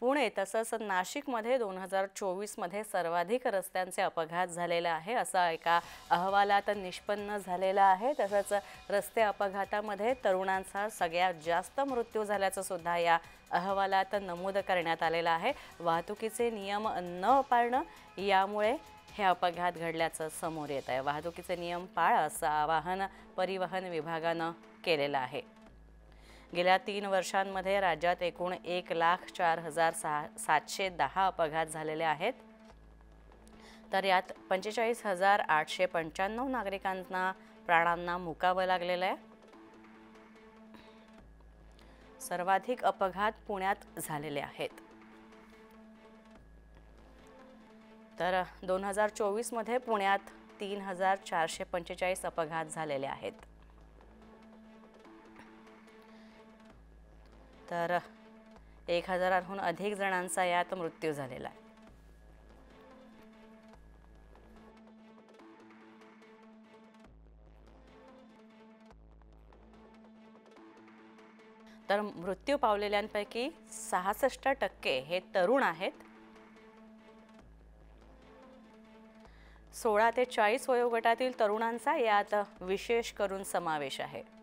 पुणे तसंच नाशिकमध्ये 2024 मध्ये सर्वाधिक रस्त्यांचे अपघात झालेले आहे असं एका अहवालात निष्पन्न झालेलं आहे। तसंच रस्ते अपघातामध्ये तरुणांचा सगळ्यात जास्त मृत्यू झाल्याचं सुद्धा या अहवालात नमूद करण्यात आलेलं आहे। वाहतुकीचे नियम न पाळणं यामुळे हे अपघात घडल्याचं समोर येत आहे। वाहतुकीचे नियम पाळा असं आवाहन परिवहन विभागानं केलेलं आहे। गेल्या 3 वर्षांमध्ये राज्यात एकूण 1,04,710 अपघात झालेले आहेत। तर यात 45,895 नागरिकांना प्राणांना मुकावं लागलेलं आहे। सर्वाधिक अपघात पुण्यात झालेले आहेत। तर 2024 मध्ये पुण्यात 3,445 अपघात झालेले आहेत। तर 1,000हून अधिक जणांचा यात मृत्यू झालेला आहे। तर मृत्यू पावलेल्यांपैकी 66% हे तरुण आहेत। 16 ते 40 वयोगटातील तरुणांचा यात विशेष करून समावेश आहे।